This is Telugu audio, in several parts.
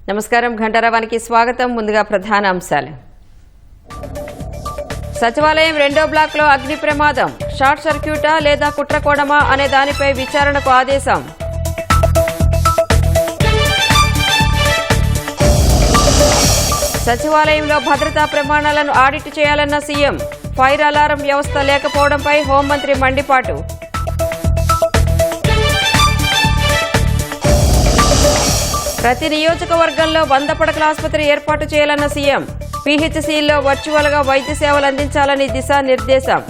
నమస్కారం, ఘంటారావానికి స్వాగతం. ముందుగా ప్రధాన అంశాలు. సచివాలయం 2వ బ్లాక్లో అగ్ని ప్రమాదం. షార్ట్ సర్క్యూటా లేదా కుట్రకోణమా అనే దానిపై విచారణకు ఆదేశం. సచివాలయంలో భద్రతా ప్రమాణాలను ఆడిట్ చేయాలన్న సీఎం. ఫైర్ అలారం వ్యవస్థ లేకపోవడంపై హోంమంత్రి మండిపాటు. ప్రతి నియోజకవర్గంలో 100 పడకల ఆసుపత్రి ఏర్పాటు చేయాలన్న సీఎం. పీహెచ్సీల్లో వర్చువల్గా వైద్య సేవలు అందించాలని దిశానిర్దేశం.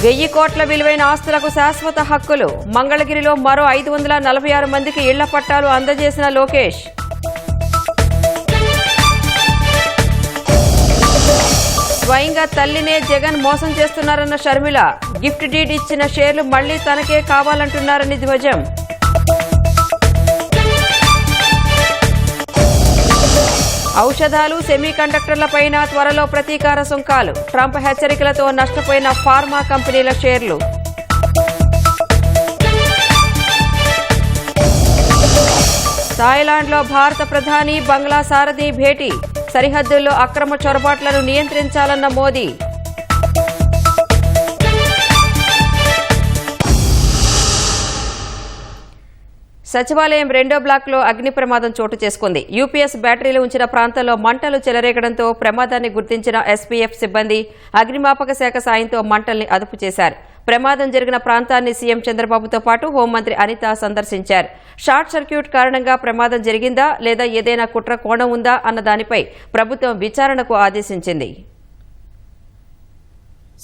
1000 కోట్ల విలువైన ఆస్తులకు శాశ్వత హక్కులు. మంగళగిరిలో మరో 546 మందికి ఇళ్ల పట్టాలు అందజేసిన లోకేష్. స్వయంగా తల్లినే జగన్ మోసం చేస్తున్నారన్న షర్మిల. గిఫ్ట్ డీడ్ ఇచ్చిన షేర్లు మళ్లీ తనకే కావాలంటున్నారని ధ్వజం. ఔషధాలు, సెమీకండక్టర్లపైన త్వరలో ప్రతీకార సుంకాలు. ట్రంప్ హెచ్చరికలతో నష్టపోయిన ఫార్మా కంపెనీల షేర్లు. థాయిలాండ్లో భారత ప్రధాని బంగ్లా సారథి భేటీ. సరిహద్దుల్లో అక్రమ చొరబాట్లను నియంత్రించాలన్న మోదీ. సచివాలయం 2వ బ్లాక్లో అగ్ని ప్రమాదం చోటు చేసుకుంది. యూపీఎస్ బ్యాటరీలు ఉంచిన ప్రాంతంలో మంటలు చెలరేగడంతో ప్రమాదాన్ని గుర్తించిన ఎస్పీఎఫ్ సిబ్బంది అగ్నిమాపక శాఖ సాయంతో మంటల్ని అదుపు చేశారు. ప్రమాదం జరిగిన ప్రాంతాన్ని సీఎం చంద్రబాబుతో పాటు హోంమంత్రి అనిత సందర్శించారు. షార్ట్ సర్క్యూట్ కారణంగా ప్రమాదం జరిగిందా లేదా ఏదైనా కుట్ర కోణం ఉందా అన్న దానిపై ప్రభుత్వం విచారణకు ఆదేశించింది.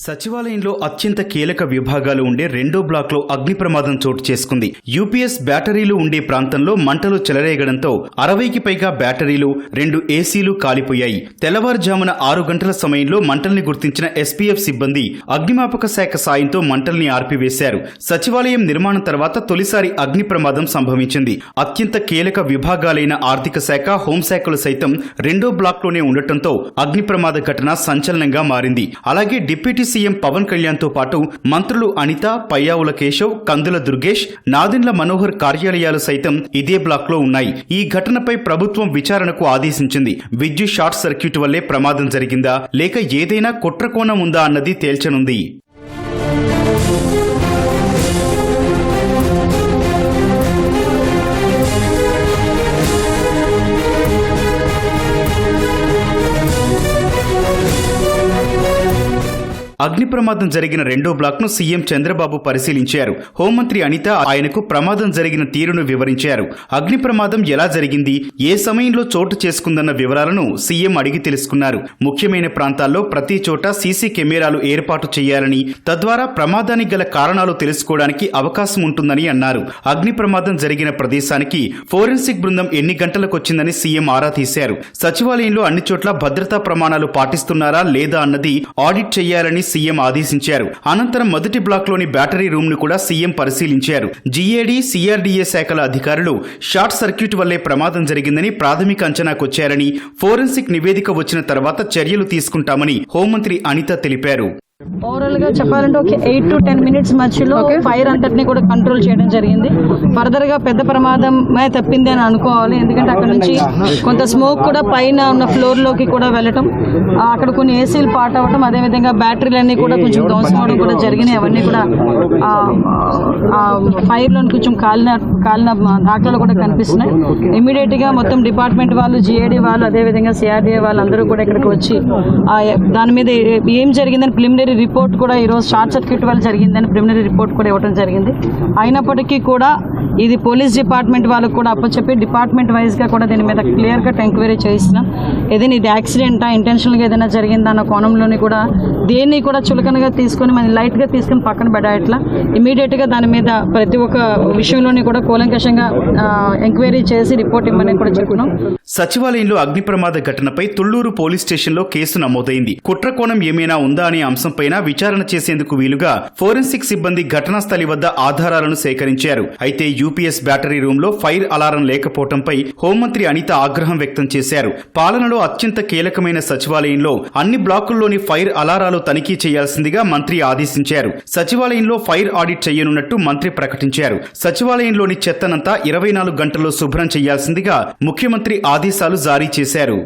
సచివాలయంలో అత్యంత కీలక విభాగాలు ఉండే 2వ బ్లాక్లో అగ్ని ప్రమాదం చోటు చేసుకుంది. యూపీఎస్ బ్యాటరీలు ఉండే ప్రాంతంలో మంటలు చెలరేగడంతో 60కి పైగా బ్యాటరీలు, 2 ఏసీలు కాలిపోయాయి. తెల్లవారుజామున 6 గంటల సమయంలో మంటల్ని గుర్తించిన ఎస్పీఎఫ్ సిబ్బంది అగ్నిమాపక శాఖ సాయంతో మంటల్ని ఆర్పివేశారు. సచివాలయం నిర్మాణం తర్వాత తొలిసారి అగ్ని ప్రమాదం సంభవించింది. అత్యంత కీలక విభాగాలైన ఆర్థిక శాఖ, హోంశాఖలు సైతం 2వ బ్లాక్లోనే ఉండటంతో అగ్ని ప్రమాద ఘటన సంచలనంగా మారింది. అలాగే డిప్యూటీ సీఎం పవన్ కళ్యాణ్ తో పాటు మంత్రులు అనిత, పయ్యావుల కేశవ్, కందుల దుర్గేష్, నాదెండ్ల మనోహర్ కార్యాలయాలు సైతం ఇదే బ్లాక్ లో ఉన్నాయి. ఈ ఘటనపై ప్రభుత్వం విచారణకు ఆదేశించింది. విద్యుత్ షార్ట్ సర్క్యూట్ వల్లే ప్రమాదం జరిగిందా లేక ఏదైనా కుట్రకోణం ఉందా అన్నది తేల్చనుంది. అగ్ని ప్రమాదం జరిగిన 2వ బ్లాక్ను సీఎం చంద్రబాబు పరిశీలించారు. హోంమంత్రి అనిత ఆయనకు ప్రమాదం జరిగిన తీరును వివరించారు. అగ్ని ప్రమాదం ఎలా జరిగింది, ఏ సమయంలో చోటు చేసుకుందన్న వివరాలను సీఎం అడిగి తెలుసుకున్నారు. ముఖ్యమైన ప్రాంతాల్లో ప్రతి చోట సీసీ కెమెరాలు ఏర్పాటు చేయాలని, తద్వారా ప్రమాదానికి గల కారణాలు తెలుసుకోవడానికి అవకాశం ఉంటుందని అన్నారు. అగ్ని ప్రమాదం జరిగిన ప్రదేశానికి ఫోరెన్సిక్ బృందం ఎన్ని గంటలకొచ్చిందని సీఎం ఆరా తీశారు. సచివాలయంలో అన్ని చోట్ల భద్రతా ప్రమాణాలు పాటిస్తున్నారా లేదా అన్నది ఆడిట్ చేయాలని సీఎం ఆదేశించారు. అనంతరం మొదటి బ్లాక్ లోని బ్యాటరీ రూమ్ ను కూడా సీఎం పరిశీలించారు. జీఏడీ, సిఆర్డీఏ శాఖల అధికారులు షార్ట్ సర్క్యూట్ వల్లే ప్రమాదం జరిగిందని ప్రాథమిక అంచనాకొచ్చారని, ఫోరెన్సిక్ నివేదిక వచ్చిన తర్వాత చర్యలు తీసుకుంటామని హోంమంత్రి అనిత తెలిపారు. ఓవరాల్ గా చెప్పాలంటే ఒక 8 to 10 minutes మధ్యలో ఫైర్ అంతటిని కూడా కంట్రోల్ చేయడం జరిగింది. ఫర్దర్ గా పెద్ద ప్రమాదమే తప్పింది అని అనుకోవాలి. ఎందుకంటే అక్కడ నుంచి కొంత స్మోక్ కూడా పైన ఉన్న ఫ్లోర్ లోకి కూడా వెళ్ళటం, అక్కడ కొన్ని ఏసీలు పాట్ అవ్వటం, అదేవిధంగా బ్యాటరీలన్నీ కూడా కొంచెం ధ్వంసం అవడం కూడా జరిగినాయి. అవన్నీ కూడా ఫైర్ లో కొంచెం కాలిన దాఖలు కూడా కనిపిస్తున్నాయి. ఇమీడియట్ గా మొత్తం డిపార్ట్మెంట్ వాళ్ళు, జీఏడీ వాళ్ళు, అదేవిధంగా సిఆర్డీఏ వాళ్ళు అందరూ కూడా ఇక్కడికి వచ్చి దాని మీద ఏం జరిగిందని ప్రిలిమినరీ రిపోర్ట్ కూడా ఈరోజు షార్ట్ సర్క్యూట్ వల్ల జరిగిందని ప్రిలిమినరీ రిపోర్ట్ కూడా ఇవ్వడం జరిగింది. అయినప్పటికీ కూడా ఇది పోలీస్ డిపార్ట్మెంట్ వాళ్ళకు కూడా అప్పచెప్పి డిపార్ట్మెంట్ వైజ్ గా కూడా దీని మీద క్లియర్ కట్ ఎంక్వైరీ చేయిస్తున్నాం. ఏదైనా ఇది యాక్సిడెంటా, ఇంటెన్షనల్ గా ఏదైనా జరిగిందా అన్న కోణంలోని కూడా దేన్ని కూడా చులకనగా తీసుకొని మనం లైట్ గా తీసుకుని పక్కన పెట్టాట్లా ఇమీడియట్ గా దాని మీద ప్రతి ఒక్క విషయంలోని కూడా కూలంకషంగా ఎంక్వైరీ చేసి రిపోర్ట్ ఇవ్వమని కూడా చెప్పుకున్నాం. సచివాలయంలో అగ్ని ప్రమాద ఘటనపై తుళ్లూరు పోలీస్ స్టేషన్లో కేసు నమోదైంది. కుట్రకోణం ఏమైనా ఉందా అనే అంశంపైన విచారణ చేసేందుకు వీలుగా ఫోరెన్సిక్ సిబ్బంది ఘటనా స్థలి వద్ద ఆధారాలను సేకరించారు. అయితే ఉండే యూపీఎస్ బ్యాటరీ రూమ్ లో ఫైర్ అలారం లేకపోవడంపై హోంమంత్రి అనిత ఆగ్రహం వ్యక్తం చేశారు. పాలనలో అత్యంత కీలకమైన సచివాలయంలో అన్ని బ్లాకుల్లోని ఫైర్ అలారాలు తనిఖీ చేయాల్సిందిగా మంత్రి ఆదేశించారు. సచివాలయంలో ఫైర్ ఆడిట్ చేయనున్నట్టు మంత్రి ప్రకటించారు. సచివాలయంలోని చెత్తనంతా 24 గంటల్లో శుభ్రం చేయాల్సిందిగా ముఖ్యమంత్రి ఆదేశాలు జారీ చేశారు.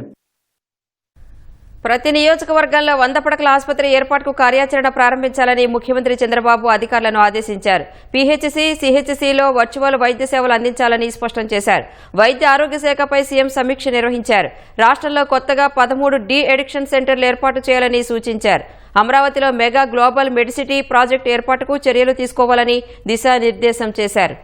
ప్రతి నియోజకవర్గంలో 100 పడకల ఆసుపత్రి ఏర్పాటుకు కార్యాచరణ ప్రారంభించాలని ముఖ్యమంత్రి చంద్రబాబు అధికారులను ఆదేశించారు. పీహెచ్సీ, సీహెచ్సీలో వర్చువల్ వైద్య సేవలు అందించాలని స్పష్టం చేశారు. వైద్య ఆరోగ్య శాఖపై సీఎం సమీక్ష నిర్వహించారు. రాష్ట్రంలో కొత్తగా 13 డీ అడిక్షన్ సెంటర్లు ఏర్పాటు చేయాలని సూచించారు. అమరావతిలో మెగా గ్లోబల్ మెడిసిటీ ప్రాజెక్టు ఏర్పాటుకు చర్యలు తీసుకోవాలని దిశానిర్దేశం చేశారు.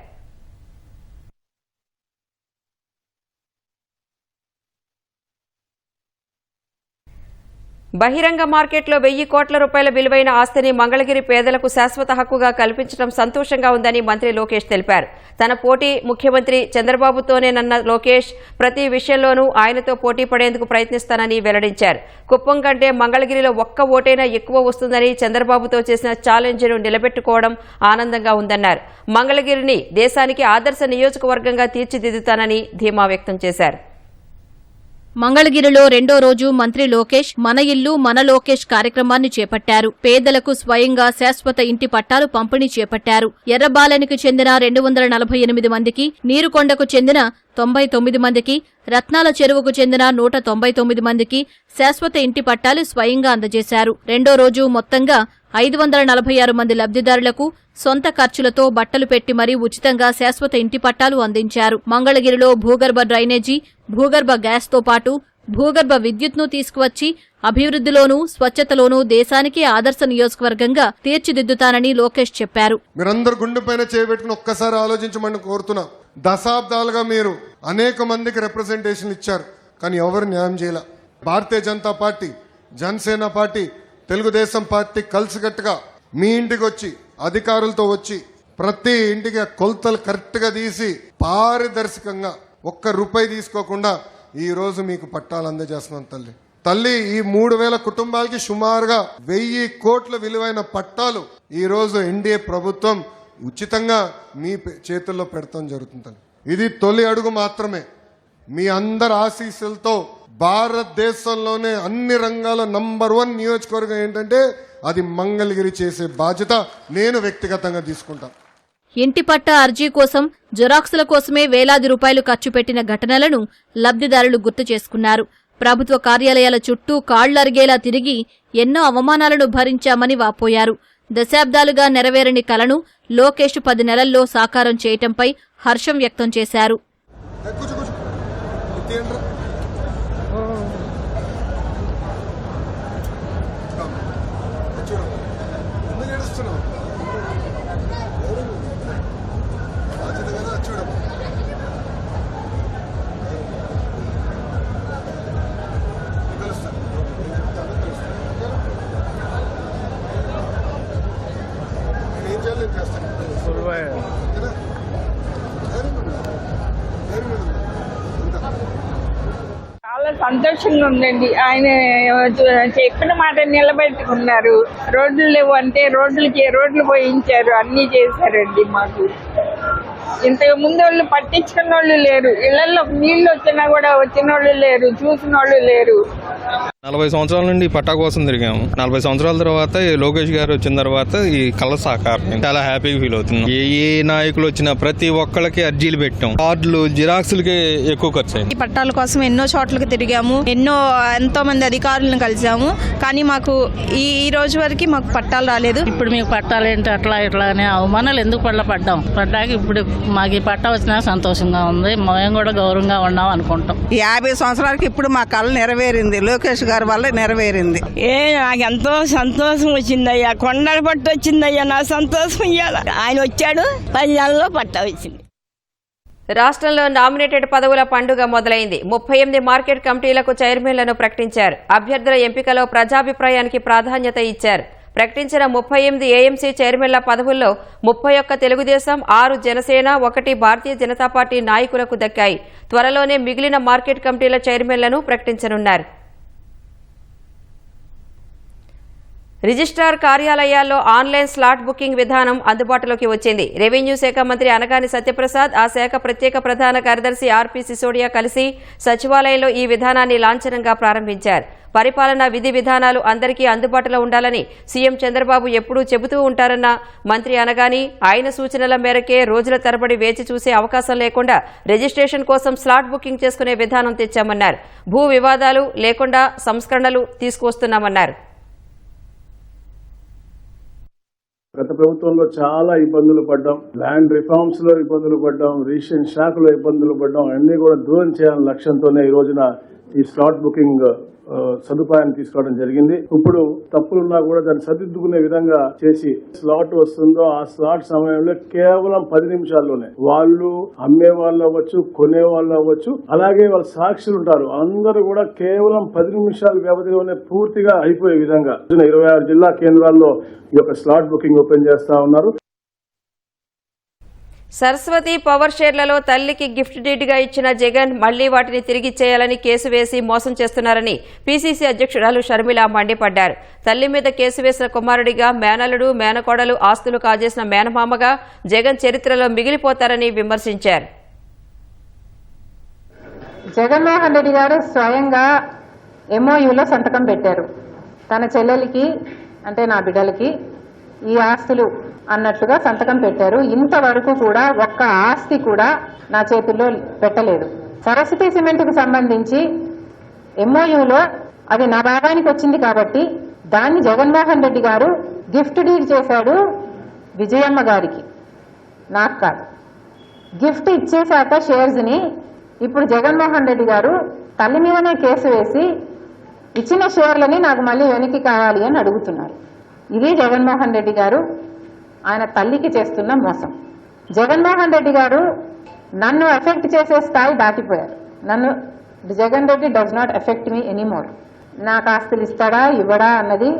బహిరంగ మార్కెట్లో 1000 కోట్ల రూపాయల విలువైన ఆస్తిని మంగళగిరి పేదలకు శాశ్వత హక్కుగా కల్పించడం సంతోషంగా ఉందని మంత్రి లోకేష్ తెలిపారు. తన పోటీ ముఖ్యమంత్రి చంద్రబాబుతోనేనన్న లోకేష్ ప్రతి విషయంలోనూ ఆయనతో పోటీ పడేందుకు ప్రయత్నిస్తానని వెల్లడించారు. కుప్పం కంటే మంగళగిరిలో ఒక్క ఓటైనా ఎక్కువ వస్తుందని చంద్రబాబుతో చేసిన ఛాలెంజ్ను నిలబెట్టుకోవడం ఆనందంగా ఉందన్నారు. మంగళగిరిని దేశానికి ఆదర్శ నియోజకవర్గంగా తీర్చిదిద్దుతానని ధీమా వ్యక్తం చేశారు. మంగళగిరిలో రెండో రోజు మంత్రి లోకేష్ మన ఇల్లు మన లోకేష్ కార్యక్రమాన్ని చేపట్టారు. పేదలకు స్వయంగా శాశ్వత ఇంటి పట్టాలు పంపిణీ చేపట్టారు. ఎర్రబాలెనికి చెందిన 248 మందికి, నీరుకొండకు చెందిన 99 మందికి, రత్నాల చెరువుకు చెందిన 199 మందికి శాశ్వత ఇంటి పట్టాలు స్వయంగా అందజేశారు. రెండో రోజు మొత్తంగా 546 మంది లబ్ధిదారులకు సొంత ఖర్చులతో బట్టలు పెట్టి మరీ ఉచితంగా శాశ్వత ఇంటి పట్టాలు అందించారు. మంగళగిరిలో భూగర్భ డ్రైనేజీ, భూగర్భ గ్యాస్తో పాటు భూగర్భ విద్యుత్ను తీసుకువచ్చి అభివృద్ధిలోనూ స్వచ్ఛతలోనూ దేశానికి ఆదర్శ నియోజకవర్గంగా తీర్చిదిద్దుతానని లోకేష్ చెప్పారు. మీరందరూ గుండెపైన చేయబెట్టుకుని ఒక్కసారి ఆలోచించమని కోరుతున్నా. దశాబ్దాలుగా మీరు అనేక మందికి రిప్రజెంటేషన్ ఇచ్చారు, కానీ ఎవరు న్యాయం చేయాల. Bharatiya Janata party, Janasena party, Telugu Desam party కలిసికట్టుగా మీ ఇంటికి వచ్చి అధికారులతో వచ్చి ప్రతి ఇంటికి కొలతలు కరెక్ట్గా తీసి పారదర్శకంగా ₹1 తీసుకోకుండా ఈ రోజు మీకు పట్టాలు అందజేస్తున్నాం. తల్లి ఈ 3000 కుటుంబాలకి సుమారుగా 1000 కోట్ల విలువైన పట్టాలు ఈ రోజు ఎన్డీఏ ప్రభుత్వం ఉచితంగా మీ చేతుల్లో పెడతాం జరుగుతుంది. ఇది తొలి అడుగు మాత్రమే. మీ అందరి ఆశీస్సులతో భారతదేశంలోనే అన్ని రంగాల నంబర్ 1 నియోజకవర్గం ఏంటంటే అది మంగళగిరి చేసే బాధ్యత నేను వ్యక్తిగతంగా తీసుకుంటాను. ఇంటి పట్టా అర్జీ కోసం జిరాక్సుల కోసమే వేలాది రూపాయలు ఖర్చు పెట్టిన ఘటనలను లబ్ధిదారులు గుర్తు చేసుకున్నారు. ప్రభుత్వ కార్యాలయాల చుట్టూ కాళ్లరిగేలా తిరిగి ఎన్నో అవమానాలను భరించామని వాపోయారు. దశాబ్దాలుగా నెరవేరని కలను లోకేష్ 10 నెలల్లో సాకారం చేయటంపై హర్షం వ్యక్తం చేశారు. చాలా సంతోషంగా ఉందండి. ఆయన చెప్పిన మాట నిలబెట్టుకున్నారు. రోడ్లు లేవు అంటే రోడ్లు పోయించారు, అన్ని చేశారండి. మాకు ఇంతకు ముందు వాళ్ళు పట్టించుకున్న వాళ్ళు లేరు, ఇళ్లలో నీళ్లు వచ్చినా కూడా వచ్చిన వాళ్ళు లేరు, చూసిన వాళ్ళు లేరు. 40 సంవత్సరాల నుండి పట్టా కోసం తిరిగాము. 40 సంవత్సరాల తర్వాత లోకేష్ గారు వచ్చిన తర్వాత ఈ కళ సాకారం. చాలా హ్యాపీగా ఫీల్ అవుతున్నాం. ఏ నాయకులు వచ్చినా ప్రతి ఒక్కళ్ళకి అర్జీలు పెట్టాం. కార్డులు, జిరాక్సులకి ఎక్కువ ఖర్చు అయింది. ఈ పట్టాల కోసం ఎన్నో చోట్లకి తిరిగాము, ఎంతో మంది అధికారులను కలిసాము, కానీ మాకు ఈ రోజు వరకు మాకు పట్టాలు రాలేదు. ఇప్పుడు మీకు పట్టాలు ఏంటి అట్లా ఇట్లా అనే అవమానాలు ఎందుకు పడ్డాం. పడ్డాక ఇప్పుడు మాకు ఈ పట్టా వచ్చినా సంతోషంగా ఉంది. మేము కూడా గౌరవంగా ఉన్నాం అనుకుంటాం. 50 సంవత్సరాలకి ఇప్పుడు మా కళ నెరవేరింది. లోకేష్ గారి వల్ల నెరవేరింది. నాకు ఎంతో సంతోషం వచ్చిందయ్యా. కొండల పట్టు వచ్చిందయ్యా. నా సంతోషం ఇయ్యాల. ఆయన వచ్చాడు, 10 నెలల్లో పట్టా వచ్చింది. రాష్ట్రంలో నామినేటెడ్ పదవుల పండుగ మొదలైంది. 38 మార్కెట్ కమిటీలకు చైర్మన్లను ప్రకటించారు. అభ్యర్థుల ఎంపికలో ప్రజాభిప్రాయానికి ప్రాధాన్యత ఇచ్చారు. ప్రకటించిన 38 ఏఎంసీ చైర్మన్ల పదవుల్లో 31 తెలుగుదేశం, 6 జనసేన, 1 భారతీయ జనతా పార్టీ నాయకులకు దక్కాయి. త్వరలోనే మిగిలిన మార్కెట్ కమిటీల చైర్మన్లను ప్రకటించనున్నారు. రిజిస్ట్రార్ కార్యాలయాల్లో ఆన్లైన్ స్లాట్ బుకింగ్ విధానం అందుబాటులోకి వచ్చింది. రెవెన్యూ శాఖ మంత్రి అనగాని సత్యప్రసాద్, ఆ శాఖ ప్రత్యేక ప్రధాన కార్యదర్శి ఆర్పి సిసోడియా కలిసి సచివాలయంలో ఈ విధానాన్ని లాంఛనంగా ప్రారంభించారు. పరిపాలనా విధి విధానాలు అందరికీ అందుబాటులో ఉండాలని సీఎం చంద్రబాబు ఎప్పుడూ చెబుతూ ఉంటారన్న మంత్రి అనగాని, ఆయన సూచనల మేరకే రోజుల తరబడి వేచి చూసే అవకాశం లేకుండా రిజిస్ట్రేషన్ కోసం స్లాట్ బుకింగ్ చేసుకునే విధానం తెచ్చామన్నారు. భూ వివాదాలు లేకుండా సంస్కరణలు తీసుకువస్తున్నామన్నారు. గత ప్రభుత్వంలో చాలా ఇబ్బందులు పడ్డాం, ల్యాండ్ రిఫార్మ్స్ లో ఇబ్బందులు పడ్డాం, రిజిస్ట్రేషన్ శాఖలో ఇబ్బందులు పడ్డాం. అన్ని కూడా దూరం చేయాలనే లక్ష్యంతోనే ఈ రోజున ఈ స్లాట్ బుకింగ్ సదుపాయాన్ని తీసుకోవడం జరిగింది. ఇప్పుడు తప్పులున్నా కూడా దాన్ని సరిదిద్దుకునే విధంగా చేసి స్లాట్ వస్తుందో ఆ స్లాట్ సమయంలో కేవలం 10 నిమిషాల్లోనే వాళ్ళు అమ్మే వాళ్ళు అవ్వచ్చు, కొనే వాళ్ళు అవ్వచ్చు, అలాగే వాళ్ళ సాక్షులు ఉంటారు, అందరూ కూడా కేవలం 10 నిమిషాల వ్యవధిలోనే పూర్తిగా అయిపోయే విధంగా 26 జిల్లా కేంద్రాల్లో ఈ యొక్క స్లాట్ బుకింగ్ ఓపెన్ చేస్తా ఉన్నారు. సరస్వతి పవర్ షేర్లలో తల్లికి గిఫ్ట్ డీడ్గా ఇచ్చిన జగన్ మళ్లీ వాటిని తిరిగిచ్చేయాలని కేసు వేసి మోసం చేస్తున్నారని పీసీసీ అధ్యక్షురాలు షర్మిల మండిపడ్డారు. తల్లి మీద కేసు వేసిన కుమారుడిగా మేనల్లుడు, మేనకోడలు ఆస్తులు కాజేసిన మేనమామగా జగన్ చరిత్రలో మిగిలిపోతారని విమర్శించారు. జగన్మోహన్ రెడ్డి గారు స్వయంగా ఎంఓయూలో సంతకం పెట్టారు. తన చెల్లెలికి అంటే నా బిడ్డలకి ఈ ఆస్తులు అన్నట్లుగా సంతకం పెట్టారు. ఇంతవరకు కూడా ఒక్క ఆస్తి కూడా నా చేతుల్లో పెట్టలేదు. సరస్వతి సిమెంట్కు సంబంధించి ఎంఓయూలో అది నా భాగానికి వచ్చింది కాబట్టి దాన్ని జగన్మోహన్ రెడ్డి గారు గిఫ్ట్ డీడ్ చేశాడు విజయమ్మ గారికి, నాకు కాదు. గిఫ్ట్ ఇచ్చేశాక షేర్స్ని ఇప్పుడు జగన్మోహన్ రెడ్డి గారు తల్లి మీదనే కేసు వేసి ఇచ్చిన షేర్లని నాకు మళ్ళీ వెనక్కి కావాలి అని అడుగుతున్నారు. ఇది జగన్మోహన్ రెడ్డి గారు ఆయన తల్లికి చేస్తున్న మోసం. జగన్మోహన్ రెడ్డి గారు నన్ను ఎఫెక్ట్ చేసే స్థాయి దాటిపోయారు. Jagan Reddy does not affect me anymore. నాకు ఆస్తులు ఇస్తాడా ఇవ్వడా అన్నది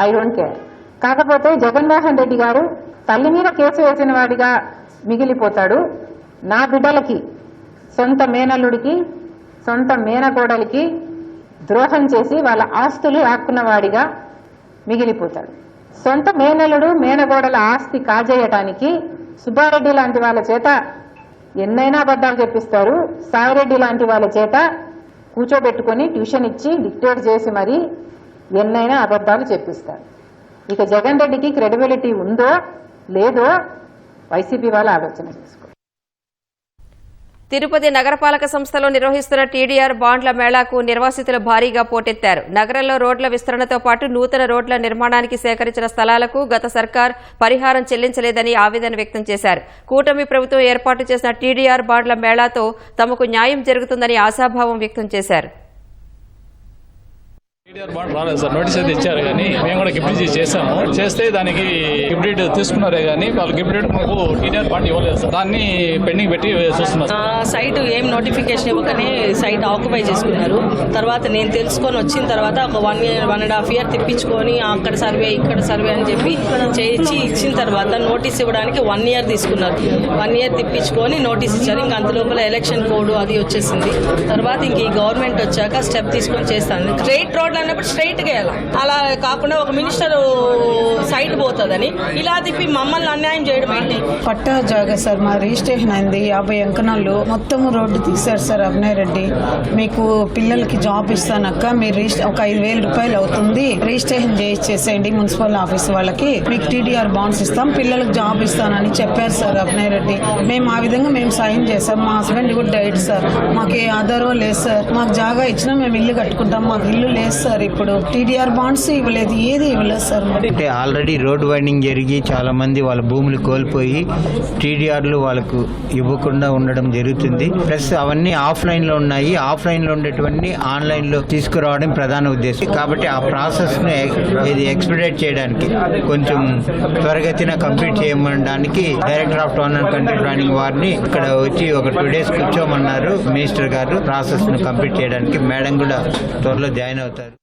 ఐ డోంట్ కేర్. కాకపోతే జగన్మోహన్ రెడ్డి గారు తల్లి మీద కేసు వేసిన వాడిగా మిగిలిపోతాడు. నా బిడ్డలకి, సొంత మేనల్లుడికి, సొంత మేనకోడలికి ద్రోహం చేసి వాళ్ళ ఆస్తులు ఆక్కున్నవాడిగా మిగిలిపోతాడు. సొంత మేనల్లుడు, మేనగోడల ఆస్తి కాజేయటానికి సుబ్బారెడ్డి లాంటి వాళ్ళ చేత ఎన్నైనా అబద్ధాలు చెప్పిస్తారు. సాయిరెడ్డి లాంటి వాళ్ళ చేత కూర్చోబెట్టుకుని ట్యూషన్ ఇచ్చి డిక్టేట్ చేసి మరీ ఎన్నైనా అబద్ధాలు చెప్పిస్తారు. ఇక జగన్ రెడ్డికి క్రెడిబిలిటీ ఉందో లేదో వైసీపీ వాళ్ళు ఆలోచన చేసుకో. తిరుపతి నగరపాలక సంస్థలో నిర్వహిస్తున్న టీడీఆర్ బాండ్ల మేళాకు నిర్వాసితులు భారీగా పోటెత్తారు. నగరంలో రోడ్ల విస్తరణతో పాటు నూతన రోడ్ల నిర్మాణానికి సేకరించిన స్థలాలకు గత సర్కార్ పరిహారం చెల్లించలేదని ఆవేదన వ్యక్తం చేశారు. కూటమి ప్రభుత్వం ఏర్పాటు చేసిన టీడీఆర్ బాండ్ల మేళాతో తమకు న్యాయం జరుగుతుందని ఆశాభావం వ్యక్తం చేశారు. టీడీఆర్ బాండ్ రాలేదు సార్, నోటీస్ అయితే ఇచ్చారు కానీ మేము కూడా గిఫ్ట్ చేసాము. చేస్తే దానికి గిఫ్ట్ డీడ్ తీసుకున్నారే కానీ వాళ్ళు గిఫ్ట్ డీడ్ మాకు టీడీఆర్ బాండ్ ఇవ్వలేదు సార్. దాన్ని పెండింగ్ పెట్టి చూస్తున్నారు. సైట్ ఏం నోటిఫికేషన్ ఇవ్వకనే సైట్ ఆక్యుపై చేసుకున్నారు. తర్వాత నేను తెలుసుకొని వచ్చిన తర్వాత ఒక 1.5 year తిప్పించుకొని అక్కడ సర్వే ఇక్కడ సర్వే అని చెప్పి చేయించి ఇచ్చిన తర్వాత నోటీస్ ఇవ్వడానికి 1 year తీసుకున్నారు. 1 year తిప్పించుకొని నోటీస్ ఇచ్చారు. ఇంకా అంతలోపల ఎలక్షన్ కోడ్ అది వచ్చేసింది. తర్వాత ఇంక ఈ గవర్నమెంట్ వచ్చాక స్టెప్ తీసుకొని చేస్తాను. స్ట్రైట్ రోడ్ అన్నప్పుడు స్ట్రైట్ గా వెళ్ళాలి. అలా కాకుండా ఒక మినిస్టర్ సైట్ పోతుందని ఇలా తిప్పి మమ్మల్ని అన్యాయం చేయడం ఏంటి? పట్టా జాగా సార్, మా రిజిస్ట్రేషన్ అయింది 50 అంకణాలు మొత్తం రోడ్డు తీశారు సార్. అభినయ్ రెడ్డి మీకు పిల్లలకి జాబ్ ఇస్తానక్క, మీరు ఒక 5,000 రూపాయలు అవుతుంది, రిజిస్ట్రేషన్ చేసేయండి మున్సిపల్ ఆఫీస్ వాళ్ళకి, మీకు టీడీఆర్ బాండ్స్ ఇస్తాం, పిల్లలకు జాబ్ ఇస్తానని చెప్పారు సార్ అభినయ్ రెడ్డి. మేము ఆ విధంగా మేము సైన్ చేసాం. మా హస్బెండ్ కూడా డైట్ సార్. మాకు ఏ ఆధారం లేదు సార్. మాకు జాగా ఇచ్చినా మేము ఇల్లు కట్టుకుంటాం. మాకు ఇల్లు లేదు సార్. ఇప్పుడు టీడీఆర్ బాండ్స్ ఇవ్వలేదు, ఏది ఇవ్వలేదు సార్. అంటే ఆల్రెడీ రోడ్ వైండింగ్ జరిగి చాలా మంది వాళ్ళ భూములు కోల్పోయి టీడీఆర్లు వాళ్ళకు ఇవ్వకుండా ఉండడం జరుగుతుంది. ప్లస్ అవన్నీ ఆఫ్లైన్ లో ఉన్నాయి. ఆఫ్లైన్ లో ఉండేటువంటి ఆన్లైన్ లో తీసుకురావడం ప్రధాన ఉద్దేశం. కాబట్టి ఆ ప్రాసెస్ ను ఇది ఎక్స్పెడిట్ చేయడానికి కొంచెం త్వరగతిన కంప్లీట్ చేయడానికి director of town and country planning వారిని ఇక్కడ వచ్చి ఒక 2 days కూర్చోమన్నారు మినిస్టర్ గారు. ప్రాసెస్ ను కంప్లీట్ చేయడానికి మేడం కూడా త్వరలో జాయిన్ అవుతారు.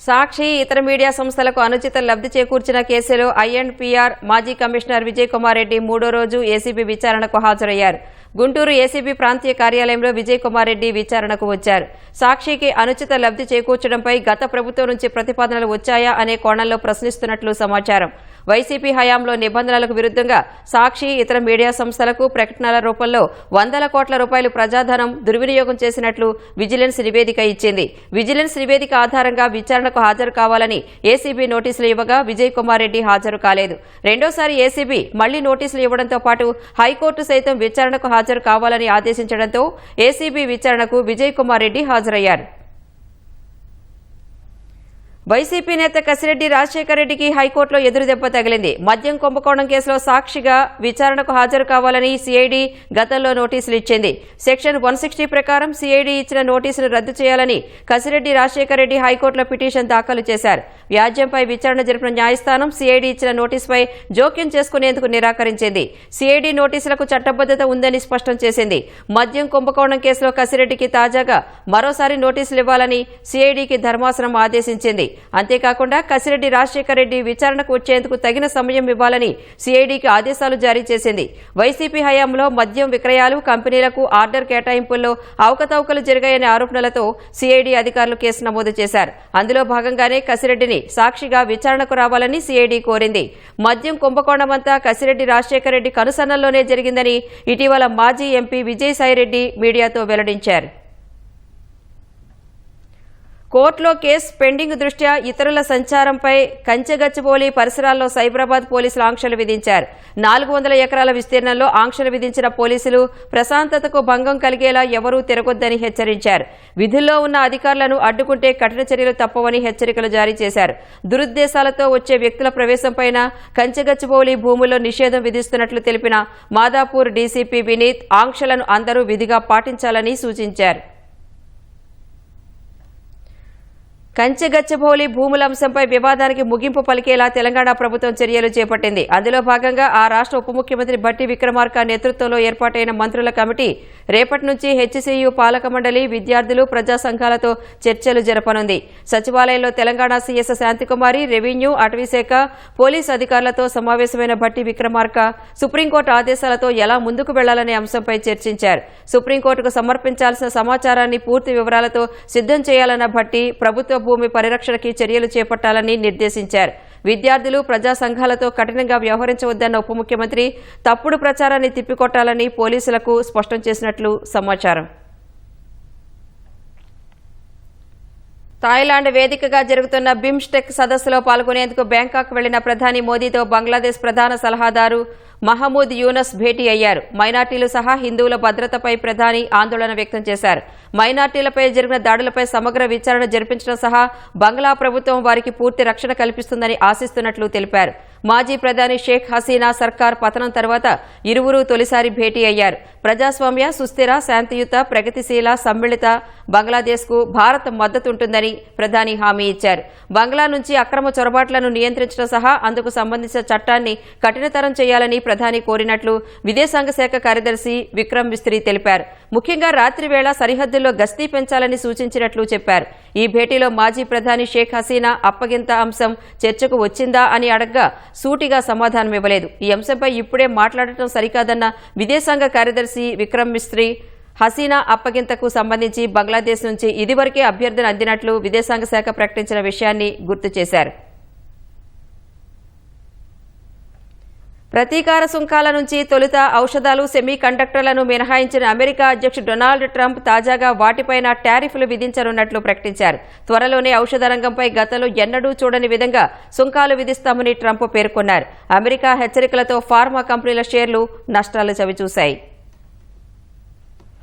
సాక్షి, ఇతర మీడియా సంస్థలకు అనుచిత లబ్ధి చేకూర్చిన కేసులో ఐఎండ్పీఆర్ మాజీ కమిషనర్ విజయ్ కుమార్ రెడ్డి 3వ రోజు ఏసీబీ విచారణకు హాజరయ్యారు. గుంటూరు ఏసీబీ ప్రాంతీయ కార్యాలయంలో విజయ్ కుమార్ రెడ్డి విచారణకు వచ్చారు. సాక్షికి అనుచిత లబ్ధి చేకూర్చడంపై గత ప్రభుత్వం నుంచి ప్రతిపాదనలు వచ్చాయా అనే కోణంలో ప్రశ్నిస్తున్నట్లు సమాచారం. వైసీపీ హయాంలో నిబంధనలకు విరుద్ధంగా సాక్షి ఇతర మీడియా సంస్థలకు ప్రకటనల రూపంలో 100 కోట్ల రూపాయలు ప్రజాధనం దుర్వినియోగం చేసినట్లు విజిలెన్స్ నివేదిక ఇచ్చింది. విజిలెన్స్ నివేదిక ఆధారంగా విచారణకు హాజరు కావాలని ఏసీబీ నోటీసులు ఇవ్వగా విజయ్ కుమార్ రెడ్డి హాజరు కాలేదు. రెండోసారి ఏసీబీ మళ్లీ నోటీసులు ఇవ్వడంతో పాటు హైకోర్టు సైతం విచారణకు హాజరు కావాలని ఆదేశించడంతో ఏసీబీ విచారణకు విజయ్ కుమార్ రెడ్డి హాజరయ్యారు. వైసీపీ నేత కసిరెడ్డి రాజశేఖర రెడ్డికి హైకోర్టులో ఎదురుదెబ్బ తగిలింది. మద్యం కుంభకోణం కేసులో సాక్షిగా విచారణకు హాజరు కావాలని సిఐడి గతంలో నోటీసులు ఇచ్చింది. సెక్షన్ 160 ప్రకారం సిఐడి ఇచ్చిన నోటీసులు రద్దు చేయాలని కసిరెడ్డి రాజశేఖర రెడ్డి హైకోర్టులో పిటిషన్ దాఖలు చేశారు. వ్యాజ్యంపై విచారణ జరిపిన న్యాయస్థానం సిఐడి ఇచ్చిన నోటీసుపై జోక్యం చేసుకునేందుకు నిరాకరించింది. సిఐడి నోటీసులకు చట్టబద్దత ఉందని స్పష్టం చేసింది. మద్యం కుంభకోణం కేసులో కసిరెడ్డికి తాజాగా మరోసారి నోటీసులు ఇవ్వాలని సిఐడికి ధర్మాసనం ఆదేశించింది. అంతేకాకుండా కసిరెడ్డి రాజశేఖర రెడ్డి విచారణకు వచ్చేందుకు తగిన సమయం ఇవ్వాలని సిఐడికి ఆదేశాలు జారీ చేసింది. వైసీపీ హయాంలో మద్యం విక్రయాలు, కంపెనీలకు ఆర్డర్ కేటాయింపుల్లో అవకతవకలు జరిగాయనే ఆరోపణలతో సిఐడి అధికారులు కేసు నమోదు చేశారు. అందులో భాగంగానే కసిరెడ్డిని సాక్షిగా విచారణకు రావాలని సిఐడి కోరింది. మద్యం కుంభకోణమంతా కసిరెడ్డి రాజశేఖర రెడ్డి కనుసన్నల్లోనే జరిగిందని ఇటీవల మాజీ ఎంపీ విజయసాయిరెడ్డి మీడియాతో వెల్లడించారు. కోర్టులో కేసు పెండింగ్ దృష్ట్యా ఇతరుల సంచారంపై కంచెగచ్చిబౌలి పరిసరాల్లో సైబరాబాద్ పోలీసులు ఆంక్షలు విధించారు. 400 ఎకరాల విస్తీర్ణంలో ఆంక్షలు విధించిన పోలీసులు ప్రశాంతతకు భంగం కలిగేలా ఎవరూ తిరగొద్దని హెచ్చరించారు. విధుల్లో ఉన్న అధికారులను అడ్డుకుంటే కఠిన చర్యలు తప్పవని హెచ్చరికలు జారీ చేశారు. దురుద్దేశాలతో వచ్చే వ్యక్తుల ప్రవేశంపైన కంచెగచ్చిబౌలి భూముల్లో నిషేధం విధిస్తున్నట్లు తెలిపిన మాదాపూర్ డీసీపీ వినీత్ ఆంక్షలను అందరూ విధిగా పాటించాలని సూచించారు. కంచెగచ్చిబౌలి భూముల అంశంపై వివాదానికి ముగింపు పలికేలా తెలంగాణ ప్రభుత్వం చర్యలు చేపట్టింది. అందులో భాగంగా ఆ రాష్ట్ర ఉప ముఖ్యమంత్రి భట్టి విక్రమార్క నేతృత్వంలో ఏర్పాటైన మంత్రుల కమిటీ రేపటి నుంచి హెచ్సీయూ పాలక మండలి, విద్యార్థులు, ప్రజా సంఘాలతో చర్చలు జరపనుంది. సచివాలయంలో తెలంగాణ సీఎస్ శాంతికుమారి, రెవెన్యూ, అటవీశాఖ, పోలీసు అధికారులతో సమావేశమైన భట్టి విక్రమార్క సుప్రీంకోర్టు ఆదేశాలతో ఎలా ముందుకు వెళ్లాలనే అంశంపై చర్చించారు. సుప్రీంకోర్టుకు సమర్పించాల్సిన సమాచారాన్ని పూర్తి వివరాలతో సిద్ధం చేయాలన్న భట్టి ప్రభుత్వ భూమి పరిరక్షణకి చర్యలు చేపట్టాలని నిర్దేశించారు. విద్యార్థులు, ప్రజా సంఘాలతో కఠినంగా వ్యవహరించవద్దన్న ఉప ముఖ్యమంత్రి తప్పుడు ప్రచారాన్ని తిప్పికొట్టాలని పోలీసులకు స్పష్టం చేసినట్లు సమాచారం. థాయిలాండ్ వేదికగా జరుగుతున్న బిమ్స్టెక్ సదస్సులో పాల్గొనేందుకు బ్యాంకాక్ వెళ్లిన ప్రధాని మోదీతో బంగ్లాదేశ్ ప్రధాన సలహాదారు మహమూద్ యూనస్ భేటీ అయ్యారు. మైనార్టీలు సహా హిందువుల భద్రతపై ప్రధాని ఆందోళన వ్యక్తం చేశారు. మైనార్టీలపై జరిగిన దాడులపై సమగ్ర విచారణ జరిపించడం సహా బంగ్లా ప్రభుత్వం వారికి పూర్తి రక్షణ కల్పిస్తుందని ఆశిస్తున్నట్లు తెలిపారు. మాజీ ప్రధాని షేక్ హసీనా సర్కార్ పతనం తర్వాత ఇరువురు తొలిసారి భేటీ అయ్యారు. ప్రజాస్వామ్య, సుస్థిర, శాంతియుత, ప్రగతిశీల, సమ్మిళిత బంగ్లాదేశ్కు భారత్ మద్దతుంటుందని ప్రధాని హామీ ఇచ్చారు. బంగ్లా నుంచి అక్రమ చొరబాట్లను నియంత్రించడం సహా అందుకు సంబంధించిన చట్టాన్ని కఠినతరం చేయాలని ప్రధాని కోరినట్లు విదేశాంగ శాఖ కార్యదర్శి విక్రమ్ మిస్త్రీ తెలిపారు. ముఖ్యంగా రాత్రి వేళ సరిహద్దుల్లో గస్తీ పెంచాలని సూచించినట్లు చెప్పారు. ఈ భేటీలో మాజీ ప్రధాని షేక్ హసీనా అప్పగింత అంశం చర్చకు వచ్చిందా అని అడగ్గా సూటిగా సమాధానం ఇవ్వలేదు. ఈ అంశంపై ఇప్పుడే మాట్లాడటం సరికాదన్న విదేశాంగ కార్యదర్శి విక్రమ్ మిస్త్రీ హసీనా అప్పగింతకు సంబంధించి బంగ్లాదేశ్ నుంచి ఇదివరకే అభ్యర్థన అందినట్లు విదేశాంగ శాఖ ప్రకటించిన విషయాన్ని గుర్తు చేశారు. ప్రతీకార సుంకాల నుంచి తొలుత ఔషధాలు, సెమీ కండక్టర్లను మినహాయించిన అమెరికా అధ్యక్షుడు డొనాల్డ్ ట్రంప్ తాజాగా వాటిపైన టారిఫ్లు విధించనున్నట్లు ప్రకటించారు. త్వరలోనే ఔషధ రంగంపై గతంలో ఎన్నడూ చూడని విధంగా సుంకాలు విధిస్తామని ట్రంప్ పేర్కొన్నారు. అమెరికా హెచ్చరికలతో ఫార్మా కంపెనీల షేర్లు నష్టాలు చవిచూశాయి.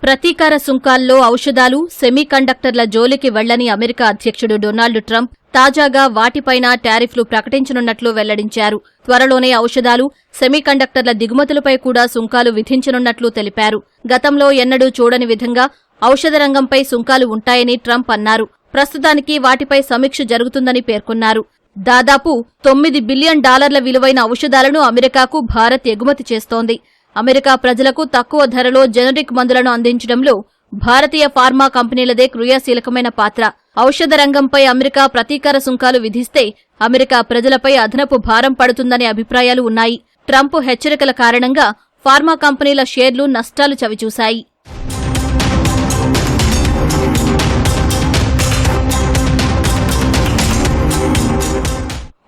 ప్రతీకార సుంకాల్లో ఔషధాలు, సెమీ కండక్టర్ల జోలికి వెళ్లని అమెరికా అధ్యక్షుడు డొనాల్డ్ ట్రంప్ తాజాగా వాటిపైన టారిఫ్లు ప్రకటించనున్నట్లు వెల్లడించారు. త్వరలోనే ఔషధాలు, సెమీకండక్టర్ల దిగుమతులపై కూడా సుంకాలు విధించనున్నట్లు తెలిపారు. గతంలో ఎన్నడూ చూడని విధంగా ఔషధ రంగంపై సుంకాలు ఉంటాయని ట్రంప్ అన్నారు. ప్రస్తుతానికి వాటిపై సమీక్ష జరుగుతుందని పేర్కొన్నారు. దాదాపు $9 బిలియన్ విలువైన ఔషధాలను అమెరికాకు భారత్ ఎగుమతి చేస్తోంది. అమెరికా ప్రజలకు తక్కువ ధరలో జెనరిక్ మందులను అందించడంలో భారతీయ ఫార్మా కంపెనీలదే క్రియాశీలకమైన పాత్ర. ఔషధ రంగంపై అమెరికా ప్రతీకార సుంకాలు విధిస్తే అమెరికా ప్రజలపై అదనపు భారం పడుతుందనే అభిప్రాయాలు ఉన్నాయి. ట్రంప్ హెచ్చరికల కారణంగా ఫార్మా కంపెనీల షేర్లు నష్టాలు చవిచూశాయి.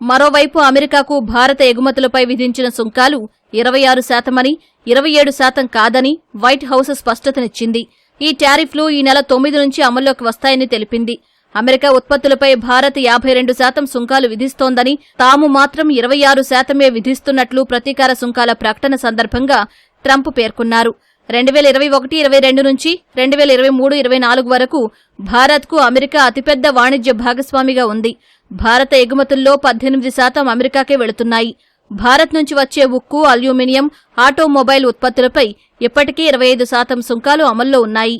మరోవైపు అమెరికాకు భారత ఎగుమతులపై విధించిన సుంకాలు 26% అని 27% కాదని వైట్ హౌస్ స్పష్టతనిచ్చింది. ఈ టారిఫ్లు ఈ నెల 9 నుంచి అమల్లోకి వస్తాయని తెలిపింది. అమెరికా ఉత్పత్తులపై భారత్ 52% సుంకాలు విధిస్తోందని, తాము మాత్రం 26% విధిస్తున్నట్లు ప్రతీకార సుంకాల ప్రకటన సందర్భంగా ట్రంప్ పేర్కొన్నారు. 2021-22 నుంచి 2023-24 వరకు భారత్కు అమెరికా అతిపెద్ద వాణిజ్య భాగస్వామిగా ఉంది. భారత ఎగుమతుల్లో 18% అమెరికాకే వెళుతున్నాయి. భారత్ నుంచి వచ్చే ఉక్కు, అల్యూమినియం, ఆటోమొబైల్ ఉత్పత్తులపై ఇప్పటికీ 25% సుంకాలు అమల్లో ఉన్నాయి.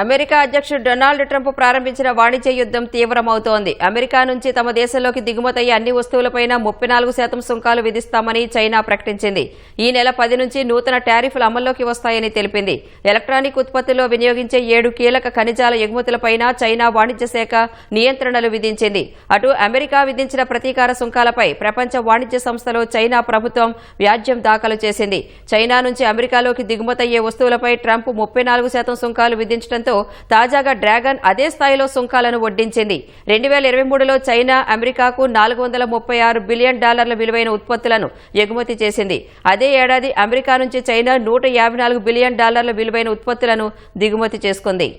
అమెరికా అధ్యక్షుడు డొనాల్డ్ ట్రంప్ ప్రారంభించిన వాణిజ్య యుద్ధం తీవ్రమవుతోంది. అమెరికా నుంచి తమ దేశంలోకి దిగుమతయ్యే అన్ని వస్తువులపైన 34% సుంకాలు విధిస్తామని చైనా ప్రకటించింది. ఈ నెల 10 నుంచి నూతన టారిఫ్లు అమల్లోకి వస్తాయని తెలిపింది. ఎలక్ట్రానిక్ ఉత్పత్తుల్లో వినియోగించే 7 కీలక ఖనిజాల ఎగుమతులపైన చైనా వాణిజ్య శాఖ నియంత్రణలు విధించింది. అటు అమెరికా విధించిన ప్రతీకార సుంకాలపై ప్రపంచ వాణిజ్య సంస్థలో చైనా ప్రభుత్వం వ్యాజ్యం దాఖలు చేసింది. చైనా నుంచి అమెరికాలోకి దిగుమతయ్యే వస్తువులపై ట్రంప్ 34% సుంకాలు విధించడంతో తాజాగా డ్రాగన్ అదే స్థాయిలో సుంకాలను వడ్డించింది. 2023లో చైనా అమెరికాకు $436 బిలియన్ విలువైన ఉత్పత్తులను ఎగుమతి చేసింది. అదే ఏడాది అమెరికా నుంచి చైనా $154 బిలియన్ విలువైన ఉత్పత్తులను దిగుమతి చేసుకుంది.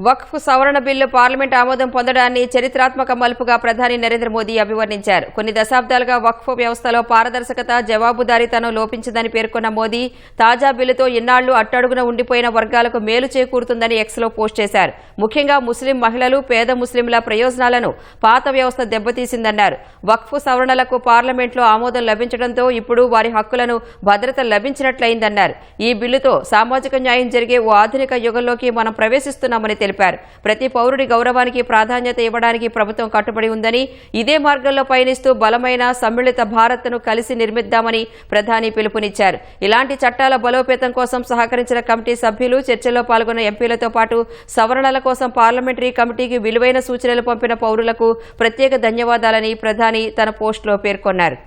వక్ఫ్ సవరణ బిల్లు పార్లమెంట్ ఆమోదం పొందడాన్ని చరిత్రాత్మక మలుపుగా ప్రధాని నరేంద్ర మోదీ అభివర్ణించారు. కొన్ని దశాబ్దాలుగా వక్ఫ్ వ్యవస్థలో పారదర్శకత, జవాబుదారీతనం లోపించిందని పేర్కొన్న మోదీ తాజా బిల్లుతో ఇన్నాళ్లు అట్టడుగున ఉండిపోయిన వర్గాలకు మేలు చేకూరుతుందని ఎక్స్లో పోస్ట్ చేశారు. ముఖ్యంగా ముస్లిం మహిళలు, పేద ముస్లింల ప్రయోజనాలను పాత వ్యవస్థ దెబ్బతీసిందన్నారు. వక్ఫ్ సవరణలకు పార్లమెంట్లో ఆమోదం లభించడంతో ఇప్పుడు వారి హక్కులను భద్రత లభించినట్లయిందన్నారు. ఈ బిల్లుతో సామాజిక న్యాయం జరిగే ఓ ఆధునిక యుగంలోకి మనం ప్రవేశిస్తున్నామని తెలిపారు. ప్రతి పౌరుడి గౌరవానికి ప్రాధాన్యత ఇవ్వడానికి ప్రభుత్వం కట్టుబడి ఉందని, ఇదే మార్గంలో పయనిస్తూ బలమైన సమ్మిళిత భారత్ను కలిసి నిర్మిద్దామని ప్రధాని పిలుపునిచ్చారు. ఇలాంటి చట్టాల బలోపేతం కోసం సహకరించిన కమిటీ సభ్యులు, చర్చల్లో పాల్గొన్న ఎంపీలతో పాటు సవరణల కోసం పార్లమెంటరీ కమిటీకి విలువైన సూచనలు పంపిన పౌరులకు ప్రత్యేక ధన్యవాదాలని ప్రధాని తన పోస్టులో పేర్కొన్నారు.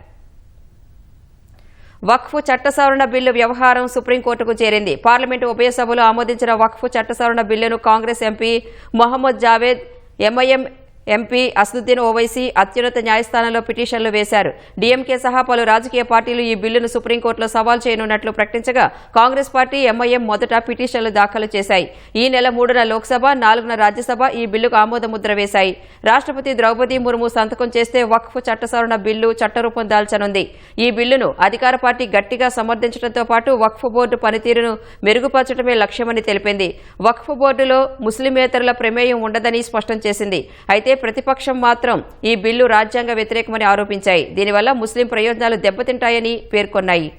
వక్ఫ్ చట్ట సవరణ బిల్లు వ్యవహారం సుప్రీంకోర్టుకు చేరింది. పార్లమెంటు ఉభయ సభలు ఆమోదించిన వక్ఫ్ చట్ట సవరణ బిల్లును Congress MP Mohammed Javed, MIM MP Asaduddin Owaisi అత్యున్నత న్యాయస్థానంలో పిటిషన్లు వేశారు. డీఎంకే సహా పలు రాజకీయ పార్టీలు ఈ బిల్లును సుప్రీంకోర్టులో సవాల్ చేయనున్నట్లు ప్రకటించగా కాంగ్రెస్ పార్టీ, ఎంఐఎం మొదట పిటిషన్లు దాఖలు చేశాయి. ఈ నెల 3న లోక్సభ, 4న రాజ్యసభ ఈ బిల్లుకు ఆమోదముద్ర వేశాయి. రాష్ట్రపతి ద్రౌపది ముర్ము సంతకం చేస్తే వక్ఫ్ చట్ట సవరణ బిల్లు చట్టరూపం దాల్చనుంది. ఈ బిల్లును అధికార పార్టీ గట్టిగా సమర్థించడంతో పాటు వక్ఫ్ బోర్డు పనితీరును మెరుగుపరచడమే లక్ష్యమని తెలిపింది. వక్ఫ్ బోర్డులో ముస్లిమేతరుల ప్రమేయం ఉండదని స్పష్టం చేసింది. అయితే ప్రతిపక్షం మాత్రం ఈ బిల్లు రాజ్యాంగ వ్యతిరేకమని ఆరోపించాయి. దీనివల్ల ముస్లిం ప్రయోజనాలు దెబ్బతింటాయని పేర్కొన్నాయి.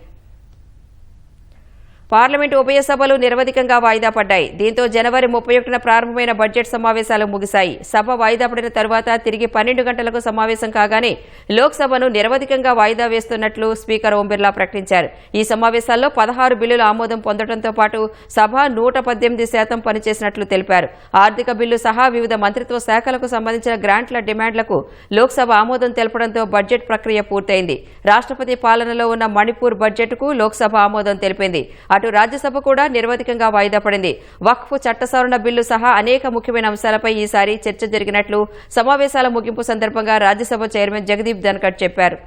పార్లమెంటు ఉభయ సభలు నిరవధికంగా వాయిదా పడ్డాయి. దీంతో జనవరి 31న ప్రారంభమైన బడ్జెట్ సమావేశాలు ముగిశాయి. సభ వాయిదా పడిన తరువాత తిరిగి 12 గంటలకు సమావేశం కాగానే లోక్సభను నిరవధికంగా వాయిదా వేస్తున్నట్లు స్పీకర్ ఓం బిర్లా ప్రకటించారు. ఈ సమావేశాల్లో 16 బిల్లులు ఆమోదం పొందడంతో పాటు సభ 118% పనిచేసినట్లు తెలిపారు. ఆర్థిక బిల్లు సహా వివిధ మంత్రిత్వ శాఖలకు సంబంధించిన గ్రాంట్ల డిమాండ్లకు లోక్సభ ఆమోదం తెలపడంతో బడ్జెట్ ప్రక్రియ పూర్తయింది. రాష్ట్రపతి పాలనలో ఉన్న మణిపూర్ బడ్జెట్కు లోక్సభ ఆమోదం తెలిపింది. అటు రాజ్యసభ కూడా నిరవధికంగా వాయిదా పడింది. వక్ఫ్ చట్ట సవరణ బిల్లు సహా అనేక ముఖ్యమైన అంశాలపై ఈసారి చర్చ జరిగినట్లు సమావేశాల ముగింపు సందర్భంగా రాజ్యసభ చైర్మన్ జగదీప్ ధన్కర్ చెప్పారు.